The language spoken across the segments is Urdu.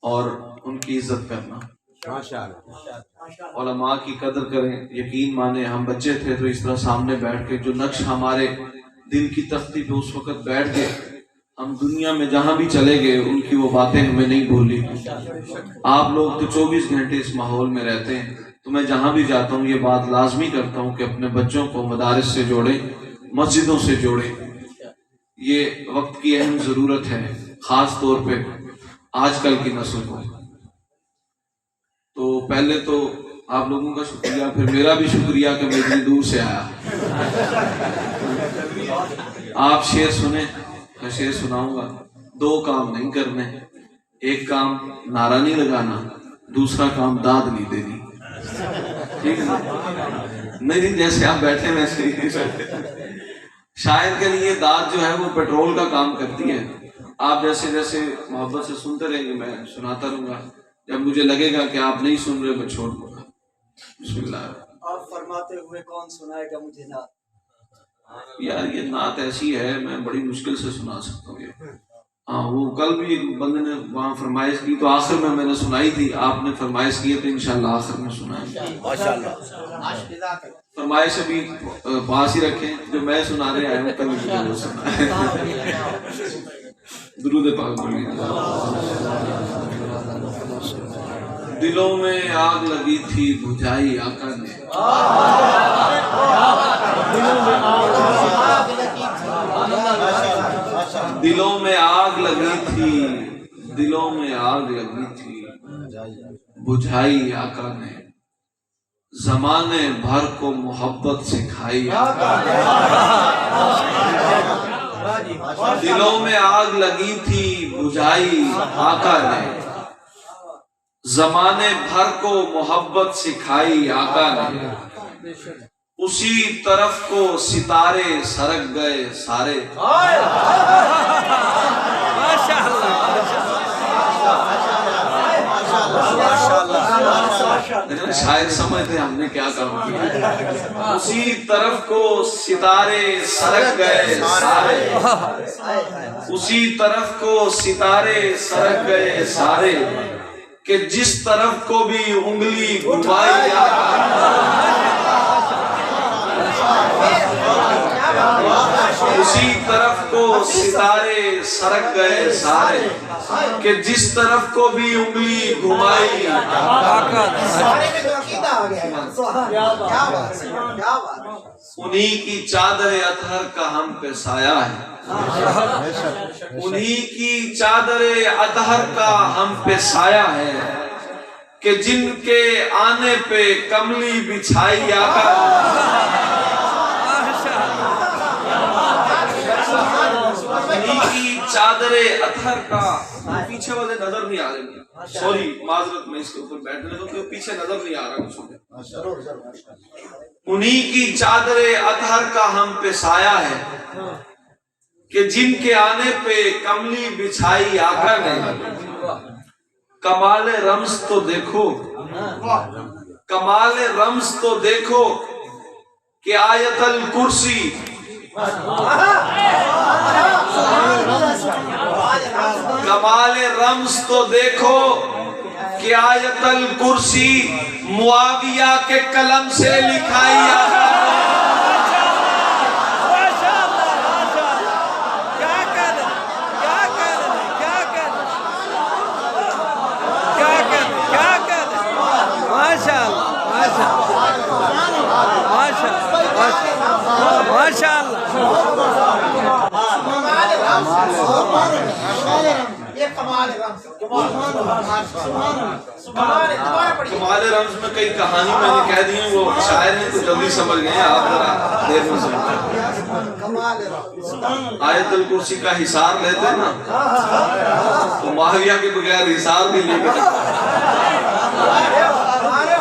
اور ان کی عزت کرنا، علماء کی قدر کریں۔ یقین مانیں ہم بچے تھے تو اس طرح سامنے بیٹھ کے جو نقش ہمارے دل کی تختی پہ اس وقت بیٹھ گئے، ہم دنیا میں جہاں بھی چلے گئے ان کی وہ باتیں ہمیں نہیں بھولی۔ آپ لوگ تو 24 گھنٹے اس ماحول میں رہتے ہیں، تو میں جہاں بھی جاتا ہوں یہ بات لازمی کرتا ہوں کہ اپنے بچوں کو مدارس سے جوڑیں، مسجدوں سے جوڑیں۔ یہ وقت کی اہم ضرورت ہے، خاص طور پہ آج کل کی نسل کو۔ تو پہلے تو آپ لوگوں کا شکریہ، پھر میرا بھی شکریہ کہ میں اتنی دور سے آیا۔ آپ شعر سنیں، میں شعر سناؤں گا۔ 2 کام نہیں کرنے، ایک کام نعرہ نہیں لگانا، دوسرا کام داد نہیں دینی، ٹھیک ہے نا؟ نہیں جیسے آپ بیٹھے ویسے ہی شاعر کے لیے داد جو ہے وہ پیٹرول کا کام کرتی ہے۔ آپ جیسے جیسے محبت سے سنتے رہیں گے میں سناتا رہوں گا، جب مجھے لگے گا کہ آپ نہیں سن رہے میں چھوڑ دوں گا۔ بسم اللہ۔ آپ فرماتے ہوئے کون سنائے گا مجھے نعت؟ یار یہ نعت ایسی ہے میں بڑی مشکل سے سنا سکتا ہوں یہ۔ ہاں وہ کل بھی ایک بندے نے وہاں فرمائش کی تو آخر میں نے سنائی تھی، آپ نے فرمائش کی ہے تو انشاءاللہ آخر میں سنائیں۔ فرمائش ابھی پاس ہی رکھیں، جو میں سنا رہے آئے ہوں کل مجھے وہ سنائیں۔ درود پاک پڑھیے۔ دلوں میں آگ لگی تھی بجھائی آقا نے، دلوں میں آگ لگی تھی، دلوں میں آگ لگی تھی بجھائی آقا نے، زمانے بھر کو محبت سکھائی آقا نے۔ دلوں میں آگ لگی تھی بجھائی آقا نے، زمانے بھر کو محبت سکھائی آقا نے، اسی طرف کو ستارے سرک گئے سارے۔ شاید سمجھتے ہم نے کیا کام کیا۔ اسی طرف کو ستارے سرک گئے سارے، اسی طرف کو ستارے سرک گئے سارے، کہ جس طرف کو بھی انگلی گھمائی اسی طرف کو ستارے سرک گئے سارے، کہ جس طرف کو بھی انگلی گھمائی۔ انہی کی چادر اطہر کا ہم پہ سایہ ہے، انہی کی چادر اطہر کا ہم پہ سایہ ہے، کہ جن کے آنے پہ کملی بچھائی آقا۔ انہی کی چادر اطہر کا، پیچھے والے نظر نہیں آ رہے، سوری معذرت میں اس کے اوپر بیٹھنے لگا کہ پیچھے نظر نہیں آ رہا کچھ مجھے۔ انہی کی چادر اطہر کا ہم پہ سایہ ہے، کہ جن کے آنے پہ کملی بچھائی آقا نے۔ کمال رمز تو دیکھو، کمال رمز تو دیکھو کہ آیت الکرسی، کمال رمز تو دیکھو کہ آیت الکرسی معاویہ کے قلم سے لکھائی آقا۔ کمال رمز میں کئی کہانی میں نے کہہ دی ہیں، وہ شاعر نے تو جلدی سمجھ گئے ہیں، آپ ذرا دیر میں سمجھیں۔ آیت الکرسی کا حصار لیتے ہیں نا تو معاویہ کے بغیر حصار بھی لے گئے۔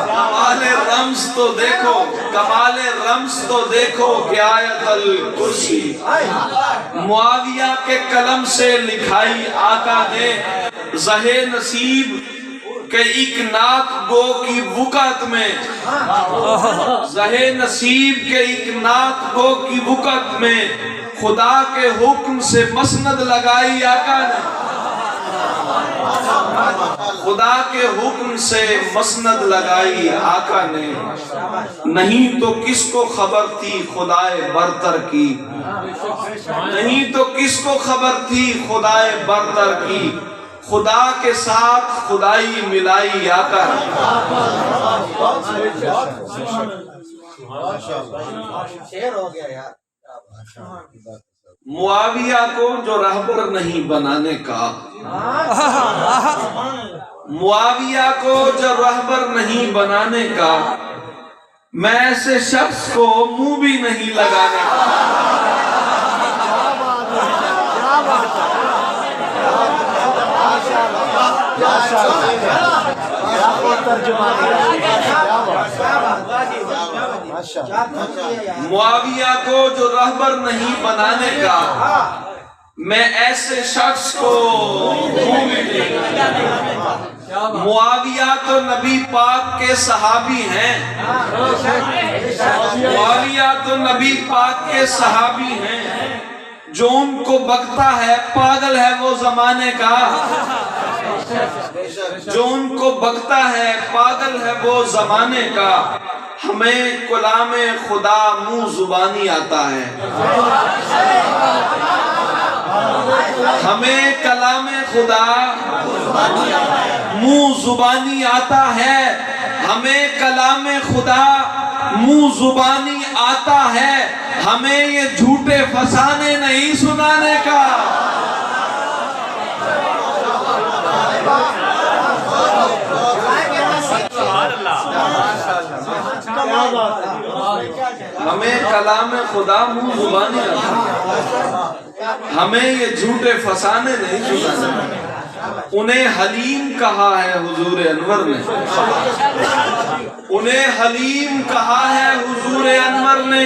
کمال رمز تو دیکھو، کمال رمز تو دیکھو کہ آیت الکرسی معاویہ کے قلم سے لکھائی آقا نے۔ زہ نصیب کہ ایک نعت گو کی وقت میں، زہ نصیب کہ ایک نعت گو کی وقت میں، خدا کے حکم سے مسند لگائی آقا نے۔ خدا کے حکم سے مسند لگائی آقا نے، نہیں تو کس کو خبر تھی خدائے برتر کی، نہیں تو کس کو خبر تھی خدائے برتر کی، خدا کے ساتھ خدائی ملائی آقا شعر ہو گیا یار۔ معاویہ کو جو رہبر نہیں بنانے کا، معاویہ کو جو رہبر نہیں بنانے کا، میں ایسے شخص کو منہ بھی نہیں لگانے کا۔ معاویہ کو جو رہبر نہیں بنانے کا، میں ایسے شخص کو منہ بھی نہیں لگانے کا۔ معاویہ تو نبی پاک کے صحابی ہیں، معاویہ تو نبی پاک کے صحابی ہیں، جو ان کو بکتا ہے پاگل ہے وہ زمانے کا، جو ان کو بکتا ہے پاگل ہے وہ زمانے کا، ہمیں کلام خدا منہ زبانی آتا ہے، ہمیں کلام خدا منہ زبانی آتا ہے، ہمیں کلام خدا منہ زبانی آتا ہے، ہمیں یہ جھوٹے فسانے نہیں سنانے کا۔ ہمیں کلام خدا منہ زبانی آتا ہے، ہمیں یہ جھوٹے فسانے نہیں سنانے کا۔ انہیں حلیم کہا ہے حضور انور نے، انہیں حلیم کہا ہے حضور انور نے،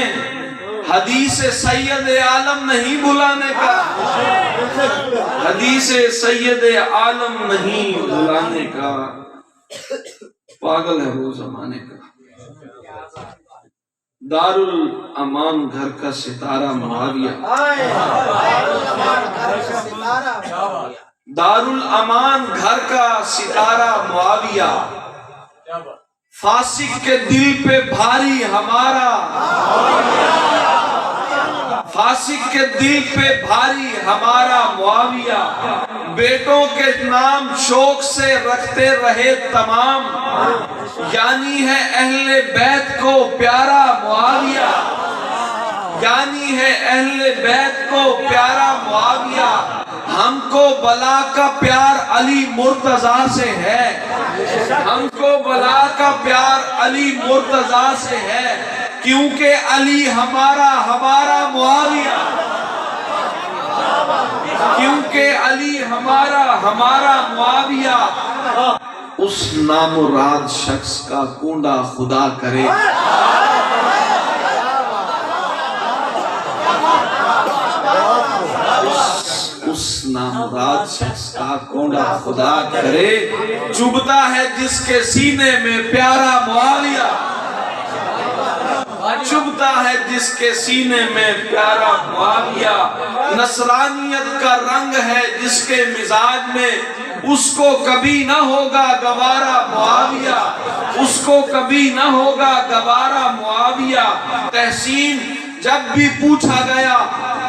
حدیث سید عالم نہیں بلانے کا، حدیث سید عالم نہیں بلانے کا، پاگل ہے وہ زمانے کا۔ دار الامان گھر کا ستارہ معاویہ، دار الامان گھر کا ستارہ معاویہ، فاسق کے دل پہ بھاری ہمارا، فاسق کے دل پہ بھاری ہمارا معاویہ، بیٹوں کے نام شوق سے رکھتے رہے تمام، یعنی ہے اہل بیت کو پیارا معاویہ، یعنی ہے اہل بیت کو پیارا معاویہ، ہم کو بلا کا پیار علی مرتضیٰ سے ہے، ہم کو بلا کا پیار علی مرتضیٰ سے ہے، کیونکہ علی ہمارا معاویہ، کیونکہ علی ہمارا معاویہ، اس نامراد شخص کا کونڈا خدا کرے، اس نامراد شخص کا کونڈا خدا کرے، چبھتا ہے جس کے سینے میں پیارا معاویہ، چبھتا ہے جس کے سینے میں پیارا معاویہ، نصرانیت کا رنگ ہے جس کے مزاج میں، اس کو کبھی نہ ہوگا گوارا معاویہ، اس کو کبھی نہ ہوگا گوارا معاویہ۔ تحسین جب بھی پوچھا گیا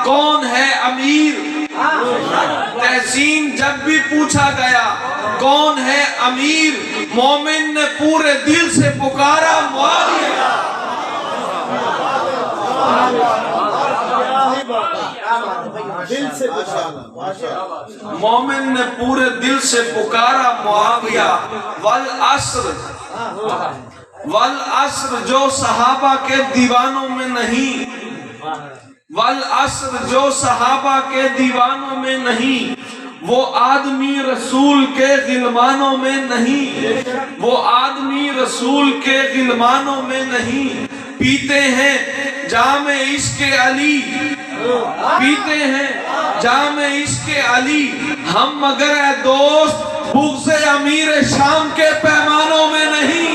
کون ہے امیر، تحسین جب بھی پوچھا گیا کون ہے امیر، مومن نے پورے دل سے پکارا معاویہ، مومن نے پورے دل سے پکارا معاویہ۔ والعصر جو صحابہ کے دیوانوں میں نہیں، والعصر جو صحابہ کے دیوانوں میں نہیں، وہ آدمی رسول کے غلمانوں میں نہیں، وہ آدمی رسول کے غلمانوں میں نہیں، پیتے ہیں جام عشق علی، پیتے ہیں جام عشق علی، ہم مگر اے دوست بغض امیر شام کے پیمانوں میں نہیں۔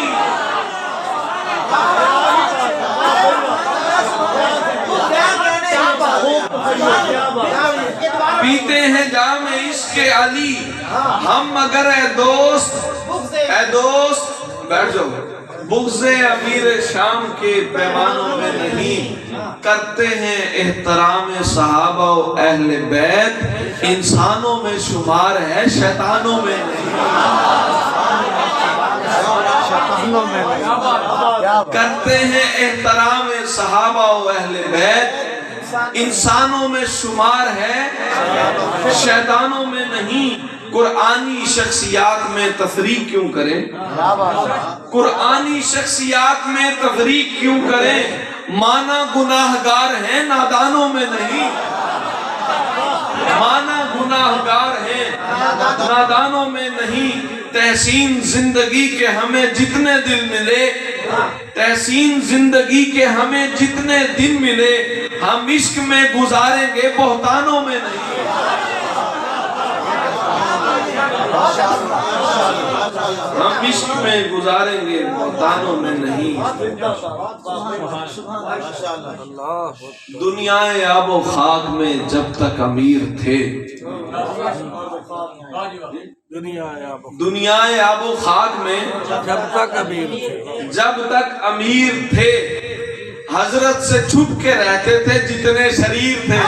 پیتے ہیں جام عشق علی ہم مگر اے دوست بیٹھ جاؤ بغض امیر شام کے پیمانوں میں نہیں کرتے ہیں احترام صحابہ و اہل بیت انسانوں میں شمار ہے شیطانوں میں نہیں کرتے ہیں احترام صحابہ و اہل بیت انسانوں میں شمار ہے شیطانوں میں نہیں قرآنی شخصیات میں تفریق کیوں کریں قرآنی شخصیات میں تفریق کیوں کریں مانا گناہگار ہیں نادانوں میں نہیں مانا گناہگار ہیں نادانوں میں نہیں تحسین زندگی کے ہمیں جتنے دل ملے تحسین زندگی کے ہمیں جتنے دن ملے ہم عشق میں گزاریں گے بہتانوں میں نہیں ہم عشق میں گزاریں گے بہتانوں میں نہیں دنیا آب و خاک میں جب تک امیر تھے دنیا آب و خاک میں جب تک امیر تھے حضرت سے چھپ کے رہتے تھے جتنے شریر تھے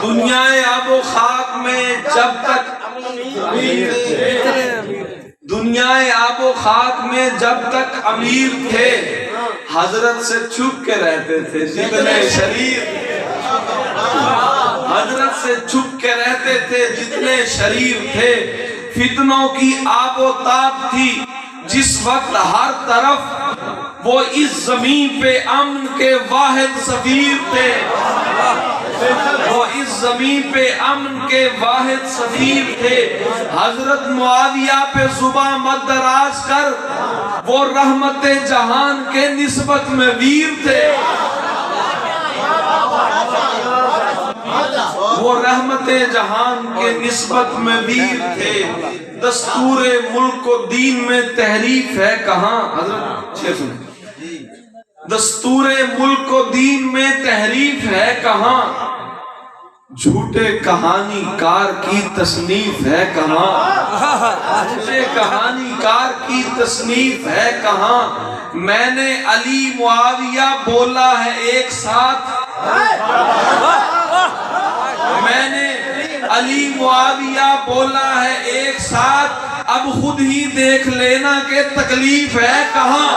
دنیا آب و خاک میں جب تک دنیا آب و خاک میں جب تک امیر تھے حضرت سے چھپ کے رہتے تھے جتنے شریر حضرت سے چھپ کے رہتے تھے جتنے شریر تھے فتنوں کی آب و تاب تھی جس وقت ہر طرف وہ اس زمین پہ امن کے واحد سفیر تھے وہ اس زمین پہ امن کے واحد سفیر تھے حضرت معاویہ پہ زباں مد دراز کر وہ رحمت جہان کے نسبت میں ویر تھے وہ رحمت جہان کے نسبت میں ویر تھے دستور ملک و دین میں تحریف ہے کہاں حضرت دستور ملک و دین میں تحریف ہے کہاں جھوٹے کہانی کار کی تصنیف ہے کہاں جھوٹے کہانی کار کی تصنیف ہے کہاں میں نے علی معاویہ بولا ہے ایک ساتھ میں نے علی معاویہ بولا ہے ایک ساتھ اب خود ہی دیکھ لینا کہ تکلیف ہے کہاں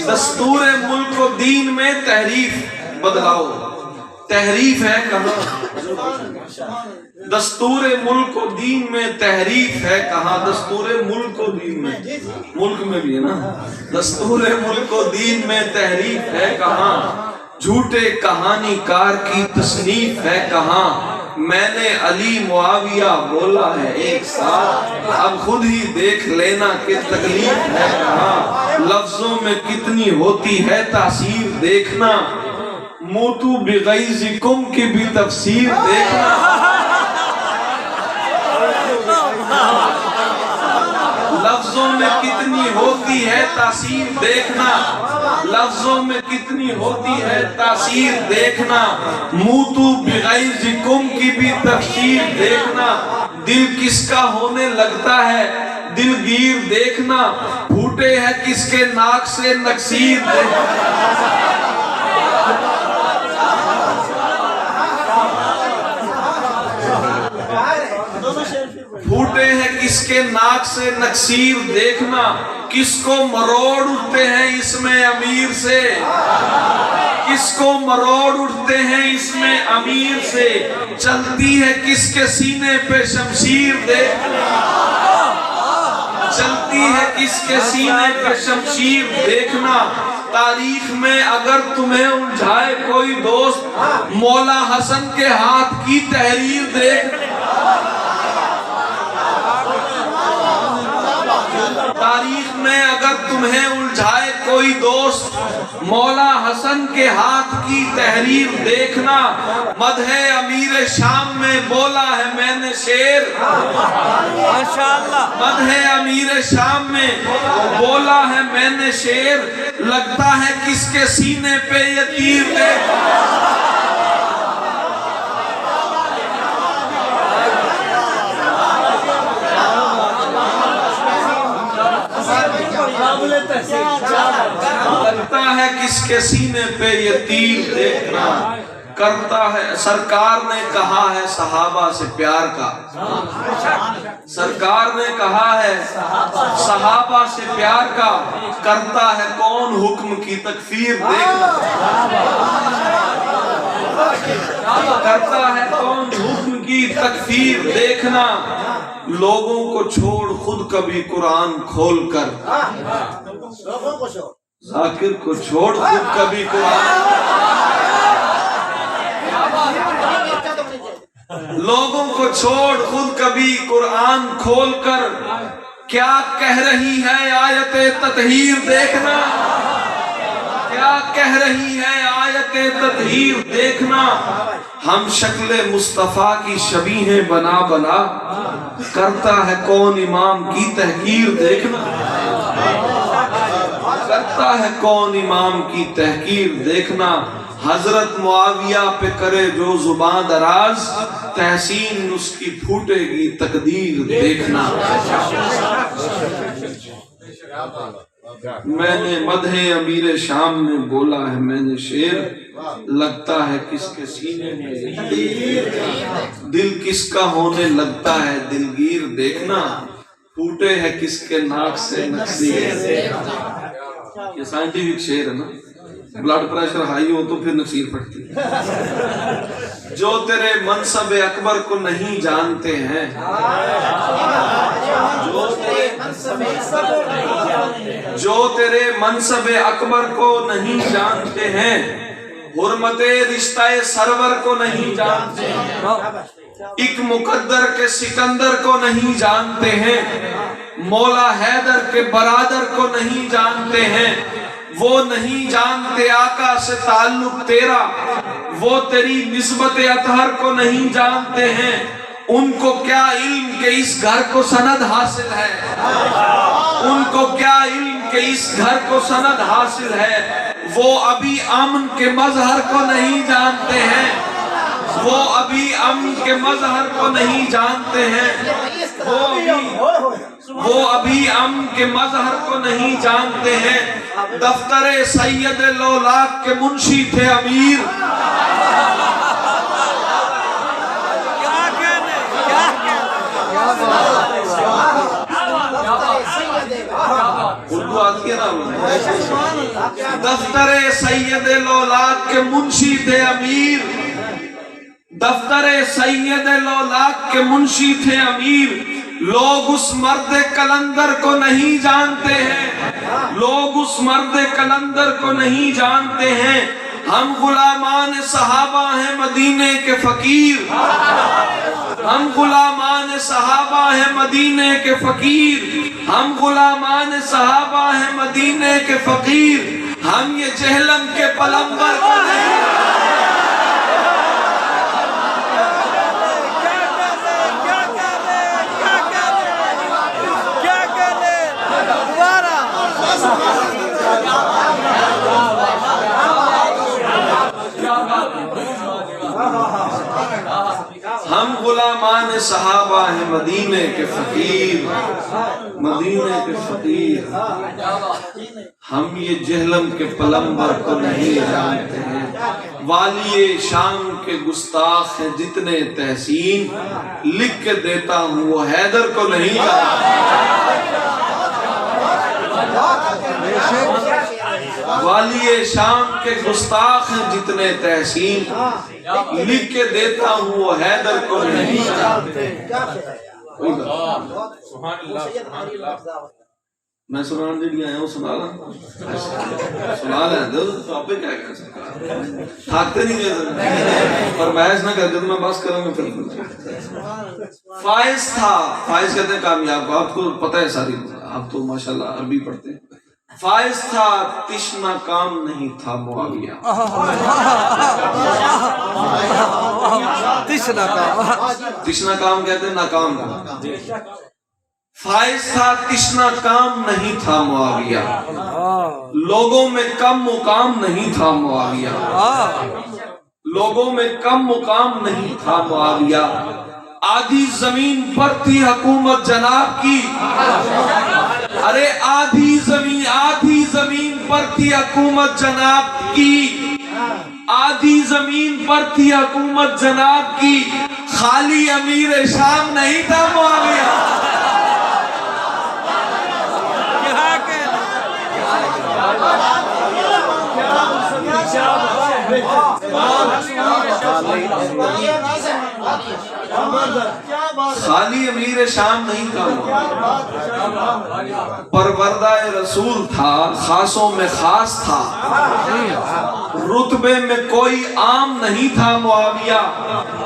دستور ملک و دین میں تحریف بدلاؤ تحریف ہے کہاں دستور ملک و دین میں تحریف ہے کہاں دستور ملک و دین میں ملک میں بھی ہے نا دستور ملک و دین میں تحریف ہے کہاں جھوٹے کہانی کار کی تصنیف ہے کہاں میں نے علی معاویہ بولا ہے ایک ساتھ اب خود ہی دیکھ لینا کہ تکلیف ہے کہاں لفظوں میں کتنی ہوتی ہے تاثیر دیکھنا موتو بغیظکم کی بھی تفسیر دیکھنا لفظوں میں کتنی ہوتی ہے تاثیر دیکھنا لفظوں میں کتنی ہوتی ہے تاثیر دیکھنا موتو بغیظکم کی بھی تفسیر دیکھنا دل کس کا ہونے لگتا ہے دلگیر دیکھنا پھوٹے ہے کس کے ناک سے نکسیر دیکھنا پھوٹے ہیں کس کے ناک سے نکسیر دیکھنا کس کو مروڑ اٹھتے ہیں اس میں امیر سے کس کو مروڑ اٹھتے ہیں اس میں امیر سے چلتی ہے کس کے سینے پہ شمشیر دیکھنا چلتی ہے کس کے سینے پہ شمشیر دیکھنا تاریخ میں اگر تمہیں الجھائے کوئی دوست، مولا حسن کے ہاتھ کی تحریر دیکھ، تاریخ میں اگر تمہیں الجھائے کوئی دوست، مولا حسن کے ہاتھ کی تحریر دیکھنا۔ مدح امیر شام میں بولا ہے میں نے شعر، ماشاءاللہ، مدح امیر شام میں بولا ہے میں نے شعر، لگتا ہے کس کے سینے پہ یہ تیر دیکھ۔ لگتا ہے کس کے سینے پہ یہ تیر دیکھنا، کرتا ہے سرکار نے کہا ہے صحابہ سے پیار کا، سرکار نے کہا ہے صحابہ سے پیار کا، کرتا ہے کون حکم کی تکفیر دیکھنا، کرتا ہے کون حکم کی تکفیر دیکھنا، لوگوں کو چھوڑ خود کبھی قرآن کھول کر، ذاکر کو چھوڑ خود کبھی قرآن، لوگوں کو چھوڑ خود کبھی قرآن کھول کر، کیا کہہ رہی ہے آیت تطہیر دیکھنا، کیا کہہ رہی ہے آیت تطہیر دیکھنا، ہم شکل مصطفیٰ کی شبیہیں بنا بنا، کرتا ہے کون امام کی تحقیر دیکھنا، کرتا ہے کون امام کی تحقیر دیکھنا، حضرت معاویہ پہ کرے جو زبان دراز، تحسین اس کی پھوٹے گی تقدیر دیکھنا۔ میں نے مدح امیر شام میں بولا ہے میں نے شعر، لگتا ہے کس کے سینے میں دل کس کا ہونے لگتا ہے دلگیر دیکھنا، پھوٹے ہے کس کے ناک سے نقصیر۔ یہ سائنٹیفک شعر ہے نا، بلڈ پریشر ہائی ہو تو پھر نقصیر پھٹتی ہے۔ جو تیرے منصب اکبر کو نہیں جانتے ہیں، جو تیرے منصب اکبر کو نہیں جانتے ہیں، حرمت رشتہ سرور کو نہیں جانتے ہیں، ایک مقدر کے سکندر کو نہیں جانتے ہیں، مولا حیدر کے برادر کو نہیں جانتے ہیں، وہ نہیں جانتے آقا سے تعلق تیرا، وہ تیری نسبت اطہر کو نہیں جانتے ہیں، ان کو کیا علم کہ اس گھر کو سند حاصل ہے، ان کو کیا علم کہ اس گھر کو سند حاصل ہے، وہ ابھی امن کے مظہر کو نہیں جانتے ہیں، وہ ابھی امن کے مظہر کو نہیں جانتے ہیں، وہ ابھی امن کے مظہر کو نہیں جانتے ہیں، دفتر سید لولاک کے منشی تھے امیر، اردو آتی ہے نا، دفتر سید لولاک کے منشی تھے امیر، دفتر سید لولاک کے منشی تھے امیر، لوگ اس مرد کلندر کو نہیں جانتے ہیں، لوگ اس مرد کلندر کو نہیں جانتے ہیں، ہم غلامان صحابہ ہیں مدینے کے فقیر، ہم غلامان صحابہ ہیں مدینے کے فقیر، ہم غلامان صحابہ ہیں مدینے کے فقیر، ہم یہ جہلم کے پلمبر کو نہیں ہم غلامان صحابہ ہیں مدینے کے فقیر، مدینے کے فقیر، ہم یہ جہلم کے پلمبر کو نہیں جانتے ہیں، والی شام کے گستاخ ہیں جتنے تحسین، لکھ کے دیتا ہوں وہ حیدر کو نہیں جانتے، والی شام کے گستاخ ہیں جتنے تحسین، لکھ کے دیتا ہوں وہ حیدر کو نہیں جانتے۔ میں سنان جی آیا ہوں سنا رہا سنا لیں دو ٹاپک ہے کیا سرکار تھاکتے نہیں گئے پر بحث نہ کرتے تو میں بس کروں گا پھر فائز تھا فائز کہتے ہیں کامیاب کو آپ کو پتہ ہے ساری آپ تو ماشاءاللہ عربی پڑھتے ہیں فائز تھا تشنا کام نہیں تھا معاویہ تشنا کام کہتے ہیں ناکام کا فائز تھا تشنا کام نہیں تھا معاویہ لوگوں میں کم مقام نہیں تھا معاویہ لوگوں میں کم مقام نہیں تھا معاویہ آدھی زمین پر تھی حکومت جناب کی ارے آدھی زمین پر تھی حکومت جناب کی آدھی زمین پر تھی حکومت جناب کی خالی امیر شام نہیں تھا معاویہ خالی امیر شام نہیں تھا پروردہ رسول تھا خاصوں میں خاص تھا رتبے میں کوئی عام نہیں تھا معاویہ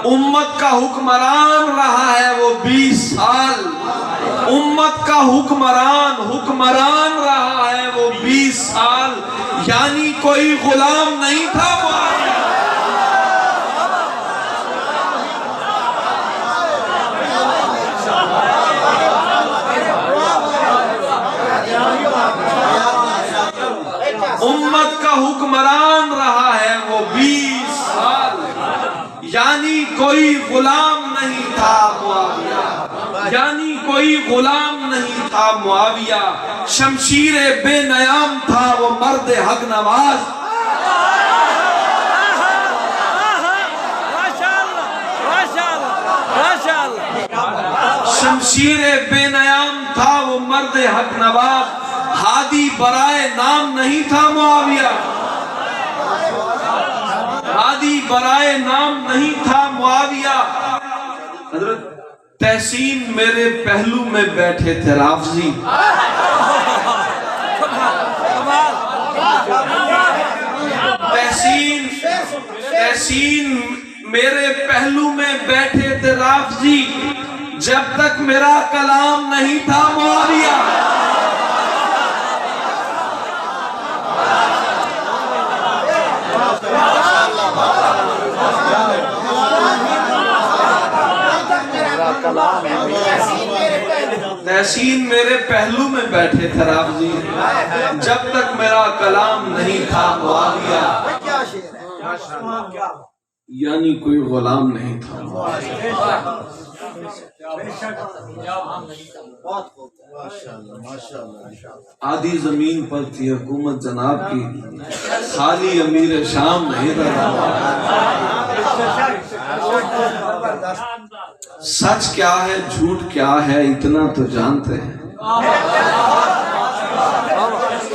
امت کا حکمران رہا ہے وہ 20 سال امت کا حکمران رہا ہے وہ 20 سال یعنی کوئی غلام نہیں تھا معاویہ امت کا حکمران رہا ہے وہ 20 سال یعنی کوئی غلام نہیں تھا معاویہ یعنی کوئی غلام نہیں تھا معاویہ شمشیر بے نیام تھا وہ مرد حق نواز شمشیر بے نیام تھا وہ مرد حق نواز ہادی برائے نام نہیں تھا معاویہ ہادی برائے نام نہیں تھا معاویہ حضرت تحسین میرے پہلو میں بیٹھے تھے رافضی تحسین میرے پہلو میں بیٹھے تھے رافضی جب تک میرا کلام نہیں تھا معاویہ تحسین میرے پہلو میں بیٹھے تھے رافضی جب تک میرا کلام نہیں تھا معاویہ یعنی کوئی غلام نہیں تھا آدھی زمین پر تھی حکومت جناب کی خالی امیر شام نہیں تھا سچ کیا ہے جھوٹ کیا ہے اتنا تو جانتے ہیں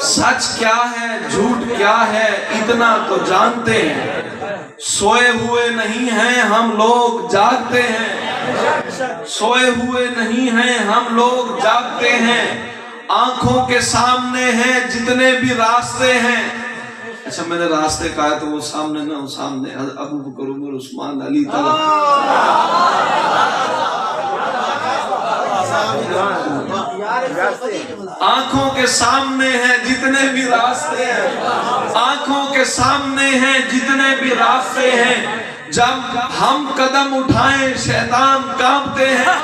سچ کیا ہے جھوٹ کیا ہے اتنا تو جانتے ہیں سوئے ہوئے نہیں ہیں ہم لوگ جاگتے ہیں سوئے ہوئے نہیں ہیں ہم لوگ جاگتے ہیں آنکھوں کے سامنے ہیں جتنے بھی راستے ہیں اچھا میں نے راستے کہا ہے تو وہ سامنے نہ وہ سامنے ابو بکر عمر عثمان علی آنکھوں کے سامنے ہیں جتنے بھی راستے ہیں آنکھوں کے سامنے ہیں جتنے بھی راستے ہیں جب ہم قدم اٹھائیں شیطان کانپتے ہیں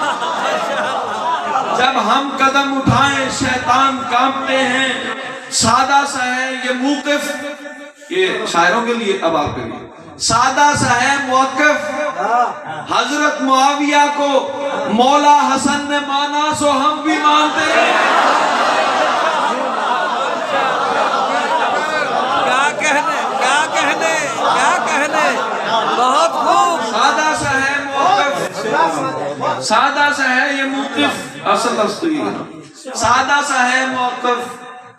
جب ہم قدم اٹھائیں شیطان کانپتے ہیں سادہ سا ہے یہ موقف یہ شاعروں کے لیے اب آپ کے لیے سادہ سا ہے موقف حضرت معاویہ کو مولا حسن نے مانا سو ہم بھی مانتے ہیں کیا کہنے بہت خوب سادہ سا ہے موقف سادہ سا ہے یہ موقف اصل سادہ سا ہے موقف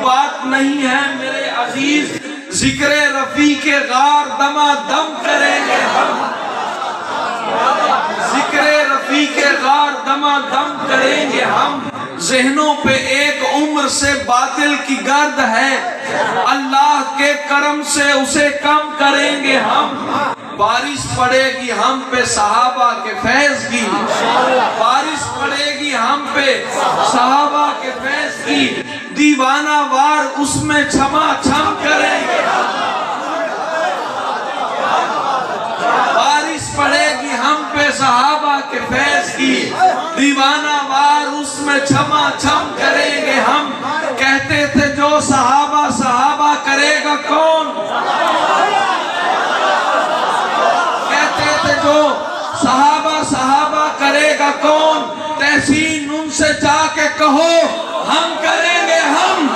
بات نہیں ہے میرے عزیز، ذکر رفیق غار دما دم کریں گے ہم، ذکر رفیق غار دما دم کریں گے ہم۔ ذہنوں پہ ایک عمر سے باطل کی گرد ہے، اللہ کے کرم سے اسے کم کریں گے ہم۔ بارش پڑے گی ہم پہ صحابہ کے فیض کی، بارش پڑے گی ہم پہ صحابہ کے فیض کی، دیوانہ وار اس میں چھما چھم کریں گے ہم۔ بارش پڑے گی ہم پہ صحابہ کے فیض کی، دیوانہ وار اس میں چھما چھم کریں گے ہم۔ کہتے تھے جو صحابہ صحابہ کرے گا کون، کہتے تھے جو صحابہ صحابہ کرے گا کون، تحسین ان سے جا کے کہو ہم کریں گے ہم۔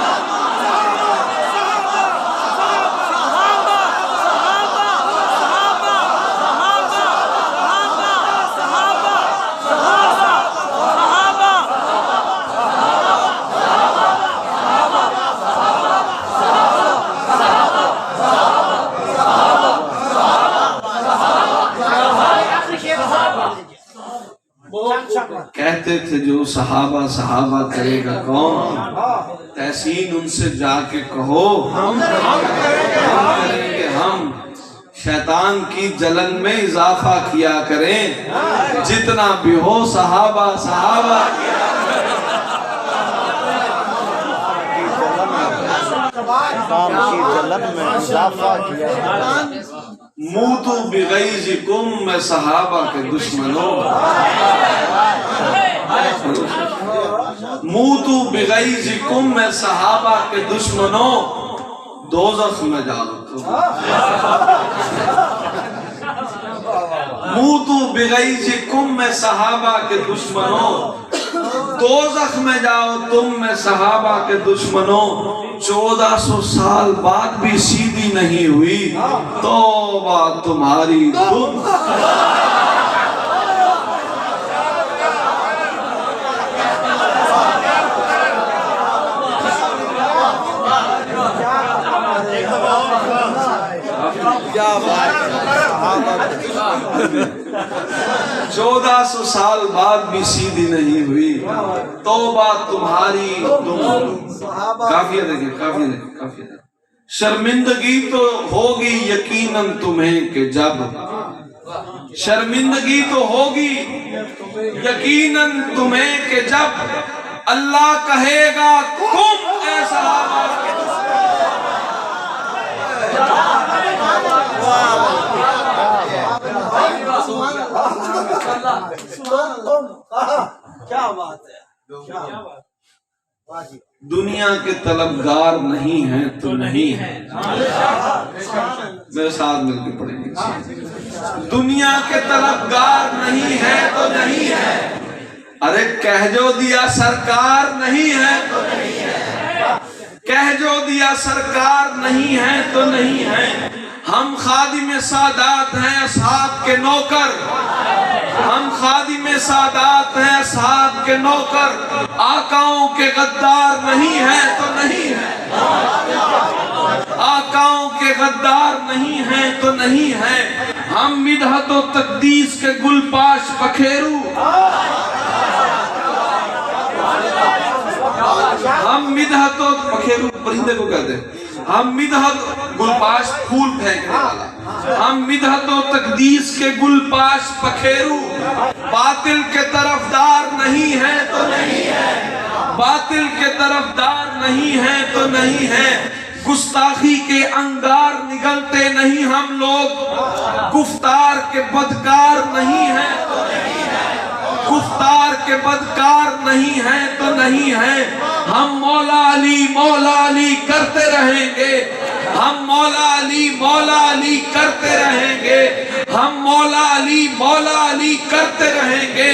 کہتے تھے جو صحابہ صحابہ کرے گا کون، تحسین ان سے جا کے کہو ہم کریں گے ہم۔ شیطان کی جلن میں اضافہ کیا کریں، جتنا بھی ہو صحابہ صحابہ کیا موتو بغیظکم میں صحابہ کے دشمنوں، موتو بغیظکم میں صحابہ کے دشمنوں، دوزخ میں جاؤ تم، موتو بغیظکم میں صحابہ کے دشمنوں، دوزخ میں جاؤ تم میں صحابہ کے دشمنوں۔ 1400 سال بعد بھی سیدھی نہیں ہوئی توبہ تمہاری تم۔ چودہ سو سال بعد بھی سیدھی نہیں ہوئی توبہ تمہاری تم۔ کافی دیکھیں کافی دیکھیں کافی دیکھیں۔ شرمندگی تو ہوگی یقیناً تمہیں کہ جب، شرمندگی تو ہوگی یقیناً تمہیں کہ جب اللہ کہے گا کم اے صحابہ۔ کیا بات ہے، دنیا کے طلبگار نہیں ہیں تو نہیں ہیں، میرے ساتھ مل کے پڑھیں گے۔ دنیا کے طلبگار نہیں ہیں تو نہیں ہیں، ارے کہہ جو دیا سرکار نہیں ہے تو نہیں ہے، کہہ جو دیا سرکار نہیں ہے تو نہیں ہے۔ ہم خادم سادات ہیں اصحاب کے نوکر، ہم خادم سادات ہیں اصحاب کے نوکر، آقاؤں کے غدار نہیں ہیں تو نہیں ہے، آقاؤں کے غدار نہیں ہیں تو نہیں ہے۔ ہم مدحت و تقدیس کے گل پاش پکھیرو، ہم مدحت و پکھیرو پرندے کو کہتے ہیں، ہم مدحت گل پاش پھول پھینکنے والا، ہم مدحت و تقدیس کے گل پاش پکھیرو، باطل کے طرفدار نہیں ہیں تو نہیں ہے، باطل کے طرفدار نہیں ہیں تو نہیں ہے۔ گستاخی کے انگار نگلتے نہیں ہم لوگ، گفتار کے بدکار نہیں ہیں تو نہیں ہے، گفتار کے بدکار نہیں ہیں تو نہیں ہے۔ ہم مولا علی مولا علی کرتے رہیں گے، ہم مولا علی مولا علی کرتے رہیں گے، ہم مولا علی مولا علی کرتے رہیں گے۔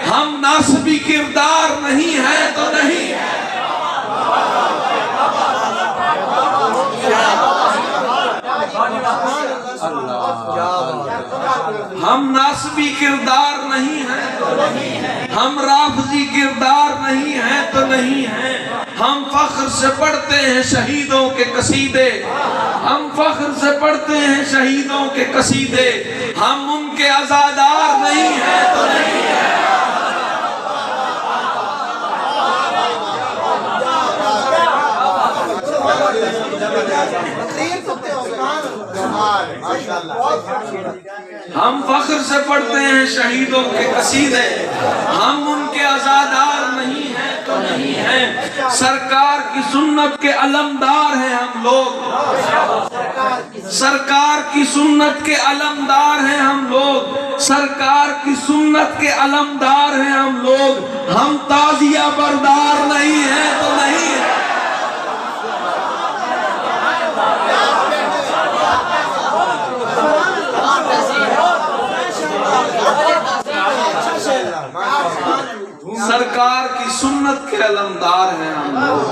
ہم ناسبی کردار نہیں ہیں تو نہیں ہے، ہم ناسبی کردار نہیں ہیں، ہم رافضی کردار نہیں ہیں تو نہیں ہیں۔ ہم فخر سے پڑھتے ہیں شہیدوں کے قصیدے، ہم فخر سے پڑھتے ہیں شہیدوں کے قصیدے، ہم ان کے عزادار نہیں ہیں تو نہیں ہیں۔ ہم فخر سے پڑھتے ہیں شہیدوں کے قصیدے، ہم ان کے عزادار نہیں ہیں تو نہیں ہیں۔ سرکار کی سنت کے علمدار ہیں ہم لوگ، سرکار کی سنت کے علمدار ہیں ہم لوگ، سرکار کی سنت کے علمدار ہیں ہم لوگ، ہم تعزیہ بردار نہیں ہیں تو نہیں ہیں۔ سرکار کی سنت کے علمدار ہیں ہم لوگ،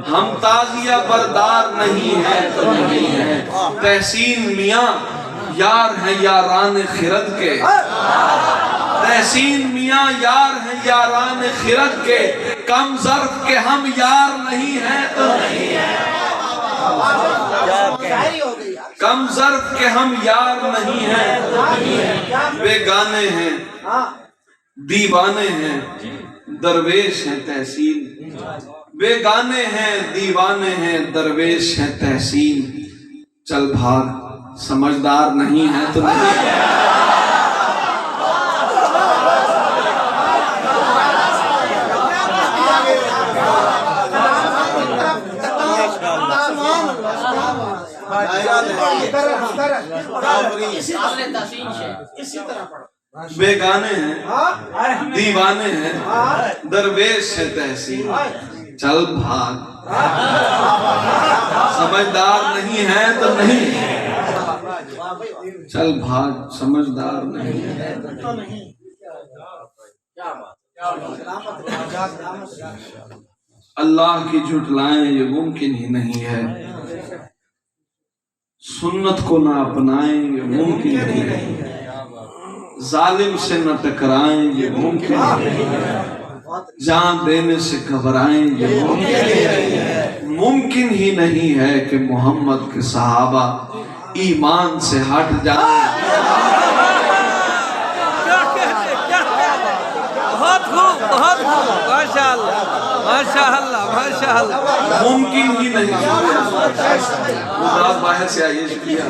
ہم تعزیہ بردار نہیں ہیں تو نہیں ہیں۔ تحسین میاں یار ہیں یاران خرد کے، تحسین میاں یار ہیں یاران خرد کے، کم ظرف کے ہم یار نہیں ہیں تو نہیں ہیں۔ کم ظرف کے ہم یار نہیں ہیں تو نہیں ہیں۔ بیگانے ہیں دیوانے ہیں درویش ہیں تحسین، بیگانے ہیں دیوانے ہیں درویش ہیں تحسین، چل بھاگ سمجھدار نہیں ہے تو نہیں ہے۔ بیگانے ہیں دیوانے ہیں درویش ہے تحسین، چل بھاگ سمجھدار نہیں ہے تو نہیں ہے، چل بھاگ سمجھدار نہیں ہے تو نہیں۔ اللہ کی جھٹلائیں یہ ممکن ہی نہیں ہے، سنت کو نہ اپنائیں یہ ممکن ہی نہیں ہے، ظالم سے نہ ٹکرائیں یہ ممکن ہی نہیں ہے، جان دینے سے گھبرائیں یہ ممکن ہی نہیں ہے۔ ممکن ہی نہیں ہے کہ محمد کے صحابہ ایمان سے ہٹ جائیں۔ بہت خوب بہت خوب، ماشاء اللہ ماشاء اللہ ماشاء اللہ۔ ممکن ہی نہیں، باہر سے آئیے، شکریہ۔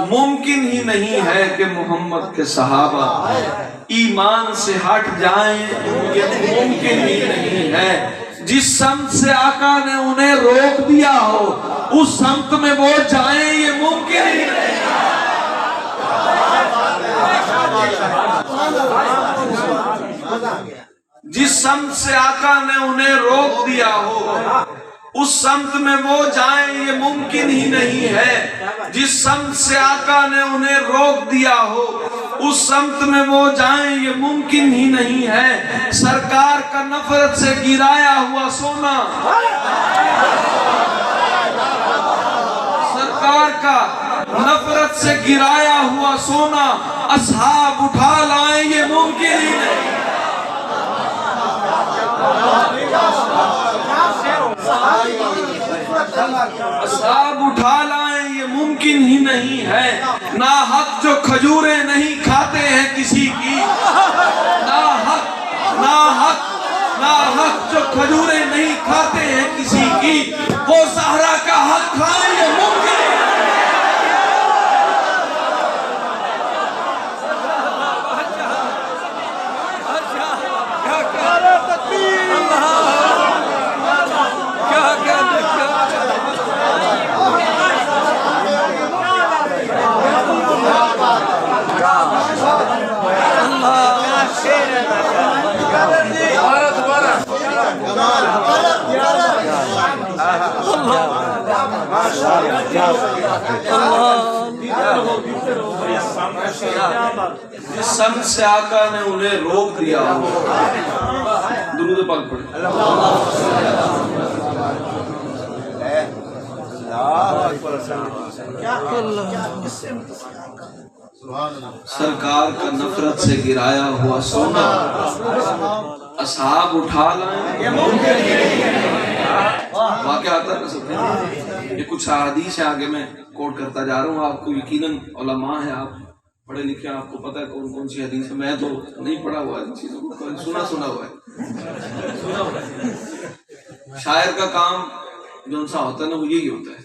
ممکن ہی نہیں ہے کہ محمد کے صحابہ ایمان سے ہٹ جائیں، یہ ممکن ہی نہیں ہے۔ جس سمت سے آقا نے انہیں روک دیا ہو اس سمت میں وہ جائیں، یہ ممکن ہی نہیں ہے۔ جس سمت سے آقا نے انہیں روک دیا ہو اس سمت میں وہ جائیں، یہ ممکن ہی نہیں ہے۔ جس سمت سے آقا نے انہیں روک دیا ہو اس سمت میں وہ جائیں، یہ ممکن ہی نہیں ہے۔ سرکار کا نفرت سے گرایا ہوا سونا، سرکار کا نفرت سے گرایا ہوا سونا اصحاب اٹھا لائیں، یہ ممکن ہی نہیں۔ اصحاب اٹھا لائیں، یہ ممکن ہی نہیں ہے۔ ناحق جو کھجوریں نہیں کھاتے ہیں کسی کی، ناحق جو کھجوریں نہیں کھاتے ہیں کسی کی، وہ زہرا کا حق کھائیں، یہ ممکن ہے۔ جس سمت سے آقا نے انہیں روک دیا ہو، درود پاک پڑھیں۔ سرکار کا نفرت سے گرایا ہوا سونا اصحاب اٹھا لائیں واقعہ آتا ہے نا سب. یہ کچھ احادیث ہے آگے میں کوٹ کرتا جا رہا ہوں. آپ کو یقیناً علماء ہیں, آپ پڑھے لکھے, آپ کو پتہ ہے کون کون سی حدیث ہے. میں تو نہیں پڑھا ہوا ہے ان چیزوں کو, سنا ہوا ہے. شاعر کا کام جو سا ہوتا ہے نا وہ یہی ہوتا ہے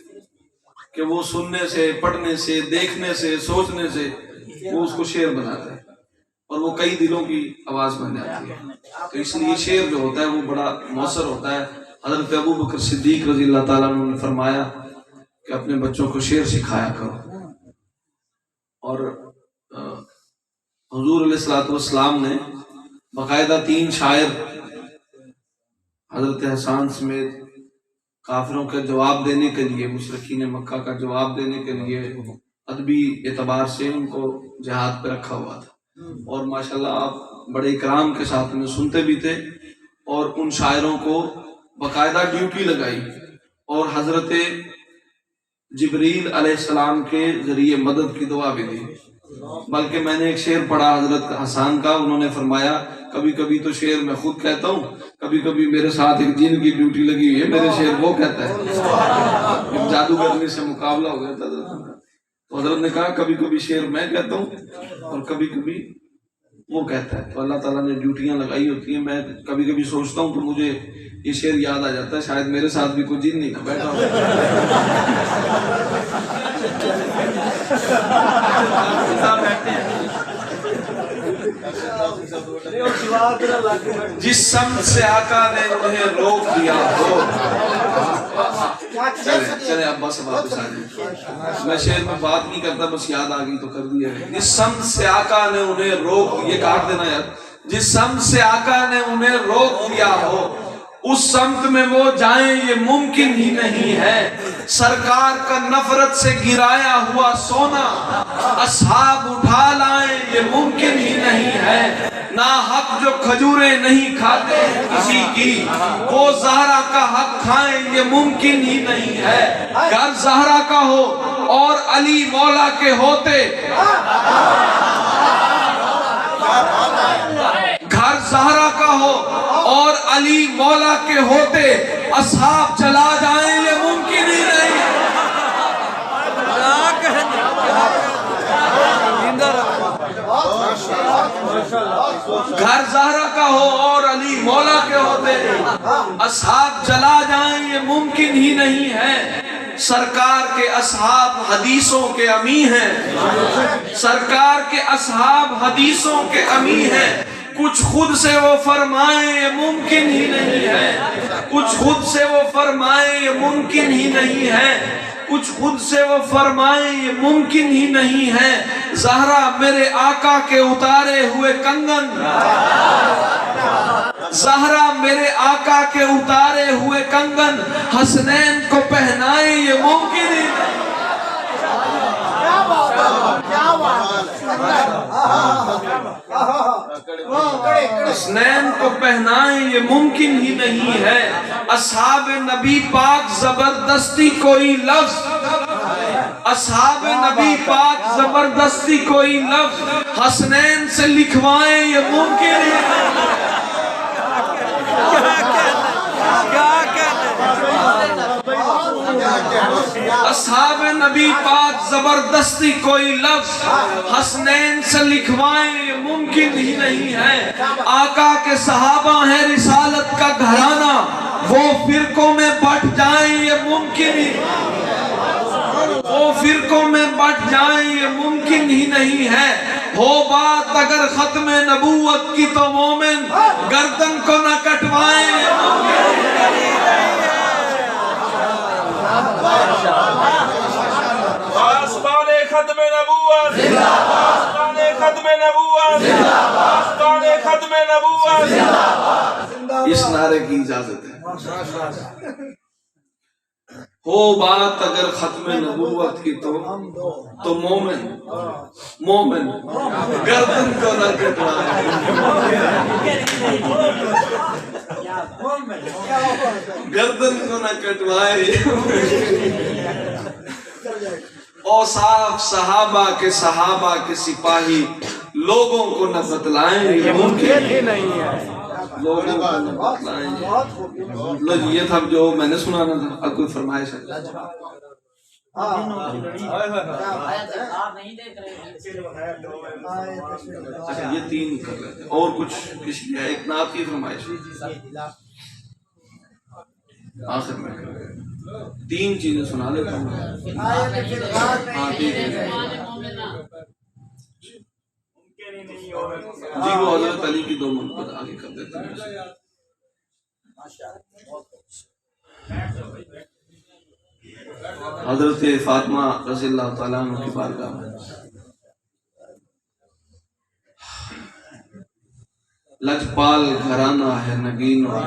کہ وہ سننے سے, پڑھنے سے, دیکھنے سے, سوچنے سے وہ اس کو شعر بناتا ہے اور وہ کئی دلوں کی آواز بن جاتی ہے. تو اس لیے شعر جو ہوتا ہے وہ بڑا مؤثر ہوتا ہے. حضرت ابو بکر صدیق رضی اللہ تعالیٰ عنہ نے فرمایا کہ اپنے بچوں کو شعر سکھایا کرو. اور حضور علیہ الصلوۃ والسلام نے باقاعدہ 3 شاعر حضرت حسان سمیت کافروں کا جواب دینے کے لیے, مشرکین مکہ کا جواب دینے کے لیے ادبی اعتبار سے ان کو جہاد پہ رکھا ہوا تھا. اور ماشاءاللہ آپ بڑے اکرام کے ساتھ میں سنتے بھی تھے, اور ان شاعروں کو باقاعدہ ڈیوٹی لگائی اور حضرت جبریل علیہ السلام کے ذریعے مدد کی دعا بھی دی. بلکہ میں نے ایک شعر پڑھا حضرت حسان کا, انہوں نے فرمایا کبھی کبھی تو شعر میں خود کہتا ہوں, کبھی کبھی میرے ساتھ ایک جن کی ڈیوٹی لگی ہوئی ہے, میرے شعر وہ کہتا ہے. جادوگرنی سے مقابلہ ہو گیا تھا تو حضرت نے کہا کبھی کبھی شعر میں کہتا ہوں اور کبھی کبھی وہ کہتا ہے. تو اللہ تعالیٰ نے ڈیوٹیاں لگائی ہوتی ہیں. میں کبھی کبھی سوچتا ہوں تو مجھے یہ شعر یاد آ جاتا ہے, شاید میرے ساتھ بھی کوئی جن نہیں نہ بیٹھا ہو. جس سمت سے آقا نے انہیں روک دیا ہو. چلے اب بس واپس آ جائیں, میں شعر میں بات نہیں کرتا, بس یاد آ گئی تو کر دیا. جس سمت سے آقا نے انہیں روک, یہ کاٹ دینا یار, جس سمت سے آقا نے انہیں روک دیا ہو اس سمت میں وہ جائیں یہ ممکن ہی نہیں ہے. سرکار کا نفرت سے گرایا ہوا سونا اصحاب اٹھا لائیں یہ ممکن ہی نہیں ہے. نا حق جو کھجوریں نہیں کھاتے کسی کی وہ زہرا کا حق کھائیں یہ ممکن ہی نہیں ہے. گھر زہرا کا ہو اور علی مولا کے ہوتے, گھر زہرا کا ہو اور علی مولا کے ہوتے اصحاب چلا جائیں یہ ممکن ہی نہیں. گھر زہرا کا ہو اور علی مولا کے ہوتے اصحاب چلا جائیں یہ ممکن ہی نہیں ہے. سرکار کے اصحاب حدیثوں کے امی ہیں, سرکار کے اصحاب حدیثوں کے امی ہیں. کچھ خود سے وہ فرمائیں یہ ممکن ہی نہیں ہے, کچھ خود سے وہ فرمائیں یہ ممکن ہی نہیں ہے, کچھ خود سے وہ فرمائیں یہ ممکن ہی نہیں ہے. زہرا میرے آقا کے اتارے ہوئے کنگن, زہرا میرے آقا کے اتارے ہوئے کنگن حسنین کو پہنائیں یہ ممکن ہی نہیں. حسنین کو پہنائیں یہ ممکن ہی نہیں ہے. اصحاب نبی پاک زبردستی کوئی لفظ, اصحاب نبی پاک زبردستی کوئی لفظ حسنین سے لکھوائیں یہ ممکن ہی نہیں. اصحاب نبی پاک زبردستی کوئی لفظ حسنین سے لکھوائیں یہ ممکن ہی نہیں ہے. آقا کے صحابہ ہیں رسالت کا گھرانہ, وہ فرقوں میں بٹ جائیں یہ ممکن ہی, وہ فرقوں میں بٹ جائیں یہ ممکن ہی نہیں ہے. ہو بات اگر ختم نبوت کی تو مومن گردن کو نہ کٹوائیں یہ ممکن ہی نہیں ہے. آستان ختم نبوت, آستان ختم نبوت, آستان ختم نبوت. اس نعرے کی اجازت ہے. ہو بات اگر ختم نبوت کی تو مومن مومن گردن کو نہ کٹوائے, گردن کو نہ کٹوائے. اوصاف صحابہ کے سپاہی لوگوں کو نہ بتلائیں یہ ممکن ہی نہیں ہے. لوگوں کو بتلائیں گے. مطلب یہ تھا جو میں نے سنانا تھا. اب کوئی فرمائش ہے؟ اچھا یہ 3 کر لیتے ہیں. اور کچھ کسی کی ہے؟ ایک نعت کی فرمائش آخر میں کر رہے ہیں. 3 چیزیں سنا دیتا ہوں. ہاں ٹھیک ہے جی. وہ حضرت علی کی 2 منقبت آگے کر دیتے ہیں. حضرت فاطمہ رضی اللہ تعالیٰ عنہ کی بارگاہ میں لجپال گھرانہ ہے نگین اور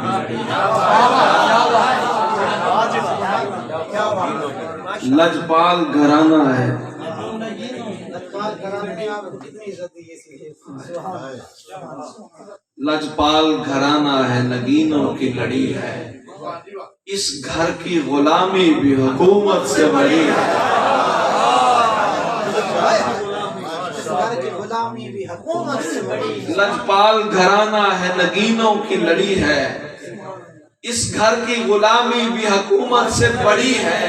لجپال گھرانہ ہے لجپال گھرانہ ہے نگینوں کی لڑی ہے. اس گھر کی غلامی بھی حکومت سے بڑی ہے. لجپال گھرانہ ہے نگینوں کی لڑی ہے. اس گھر کی غلامی بھی حکومت سے بڑی ہے.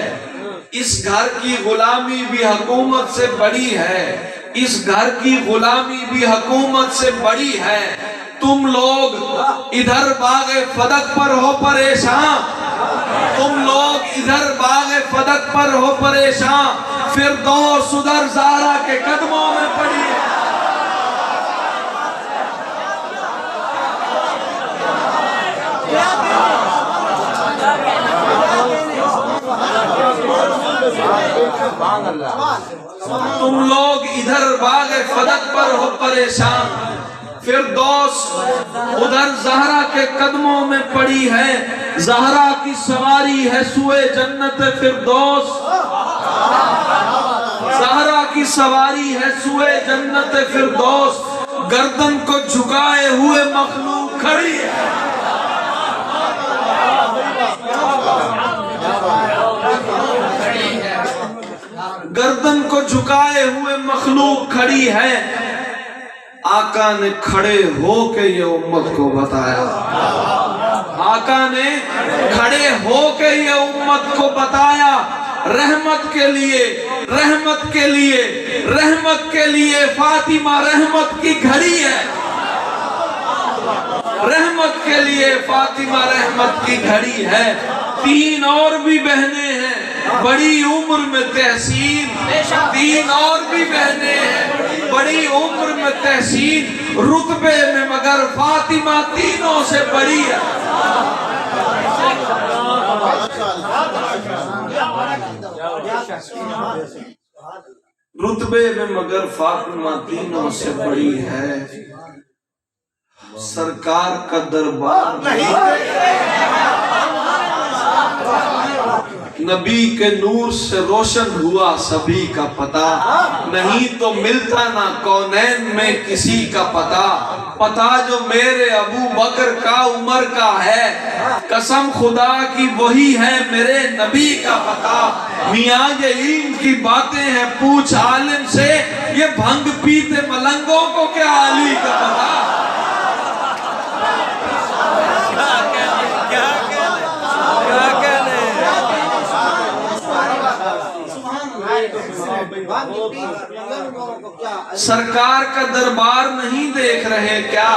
اس گھر کی غلامی بھی حکومت سے بڑی ہے. اس گھر کی غلامی بھی حکومت سے بڑی ہے. تم لوگ ادھر باغ فدق پر ہو پریشان. تم لوگ ادھر باغ فدق پر ہو پریشان. فردوس ادھر زہرا کے قدموں میں پڑی ہے. تم لوگ ادھر باغ فدق پر ہو پریشان. فردوس ادھر زہرا کے قدموں میں پڑی ہے. زہرا کی سواری ہے سوئے جنت فردوس. زہرا کی سواری ہے سوئے جنت فردوس. گردن کو جھکائے ہوئے مخلوق کھڑی ہے. گردن کو جھکائے ہوئے مخلوق کھڑی ہے. آقا نے کھڑے ہو کے یہ امت کو بتایا. آقا نے کھڑے ہو کے یہ امت کو بتایا. رحمت کے لیے رحمت کے لیے رحمت کے لیے فاطمہ رحمت کی گھڑی ہے. رحمت کے لیے فاطمہ رحمت کی گھڑی ہے. 3 اور بھی بہنیں ہیں بڑی عمر میں تحسین. 3 اور بھی بہنیں ہیں بڑی عمر میں تحسین. رتبے میں مگر فاطمہ تینوں سے بڑی ہے. رتبے میں مگر فاطمہ تینوں سے بڑی ہے. سرکار کا دربار نہیں نبی کے نور سے روشن ہوا سبھی کا پتہ. نہیں تو ملتا نہ کونین میں کسی کا پتہ. پتہ جو میرے ابو بکر کا عمر کا ہے. قسم خدا کی وہی ہے میرے نبی کا پتہ. میاں یہ علم کی باتیں ہیں پوچھ عالم سے. یہ بھنگ پیتے ملنگوں کو کیا علی کا پتہ. سرکار کا دربار نہیں دیکھ رہے کیا.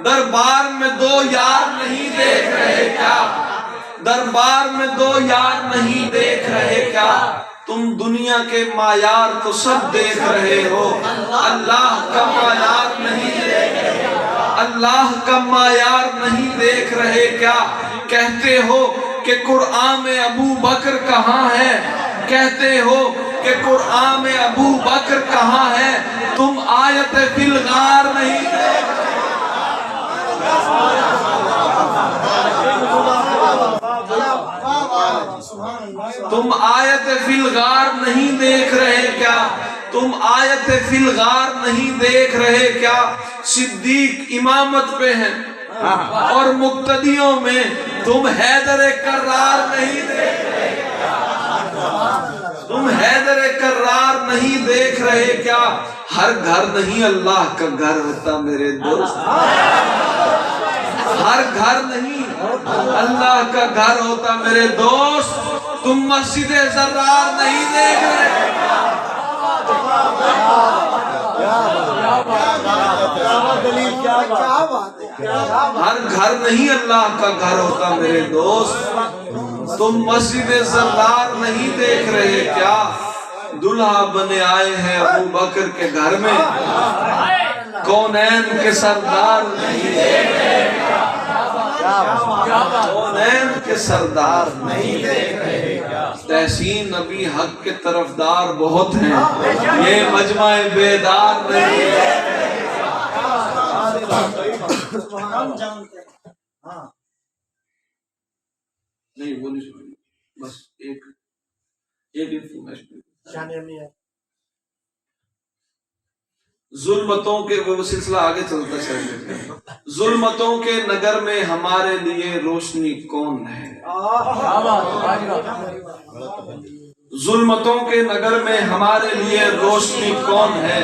دربار میں 2 یار نہیں دیکھ رہے کیا. دربار میں 2 یار نہیں دیکھ رہے کیا. تم دنیا کے معیار تو سب دیکھ رہے ہو. اللہ کا معیار نہیں دیکھ رہے. اللہ کا معیار نہیں دیکھ رہے کیا. کہتے ہو کہ قرآن میں ابو بکر کہاں ہے. کہتے ہو کہ قرآن میں ابو بکر کہاں ہے. تم آیت فی الغار نہیں دیکھ رہے. تم آیت فی الغار نہیں دیکھ رہے کیا. تم آیت فی الغار نہیں دیکھ رہے کیا. صدیق امامت پہ ہیں اور مقتدیوں میں تم حیدر کرار نہیں دیکھ رہے. تم حیدر کرار نہیں دیکھ رہے کیا. ہر گھر نہیں اللہ کا گھر ہوتا میرے دوست. ہر گھر نہیں اللہ کا گھر ہوتا میرے دوست. تم مسجد زرار نہیں دیکھ رہے. ہر گھر نہیں اللہ کا گھر ہوتا میرے دوست. تم مسجد زرار نہیں دیکھ رہے کیا؟ دلہا بنے آئے ہیں ابو بکر کے گھر میں. کونین کے سردار نہیں دیکھ رہے. کونین کے سردار نہیں دیکھ رہے. تحسین نبی حق کے طرفدار بہت ہیں, یہ مجمع بیدار نہیں ہے. نہیں وہ نہیں سنیں, بس ایک انفارمیشن. ظلمتوں کے وہ سلسلہ آگے چلتا چلے. ظلمتوں کے نگر میں ہمارے لیے روشنی کون ہے؟ ظلمتوں کے نگر میں ہمارے لیے روشنی کون ہے؟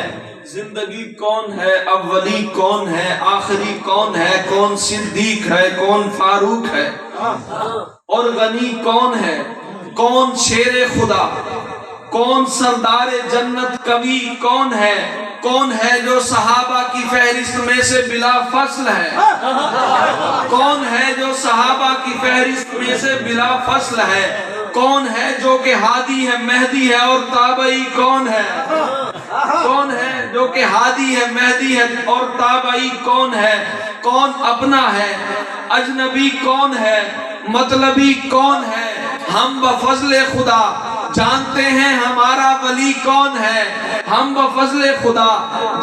زندگی کون ہے؟ اولی کون ہے؟ آخری کون ہے؟ کون صدیق ہے؟ کون فاروق ہے؟ اور غنی کون ہے؟ کون شیر خدا؟ کون سردار جنت کبھی کون ہے؟ کون ہے جو صحابہ کی فہرست میں سے بلا فصل ہے؟ کون ہے جو صحابہ کی فہرست میں سے بلا فصل ہے؟ کون ہے جو کہ ہادی ہے مہدی ہے اور تابعی کون ہے؟ کون ہے جو کہ ہادی ہے مہدی ہے اور تابعی کون ہے؟ کون اپنا ہے اجنبی کون ہے؟ مطلبی کون ہے؟ ہم بفضل خدا جانتے ہیں ہمارا ولی کون ہے. ہم بفضل خدا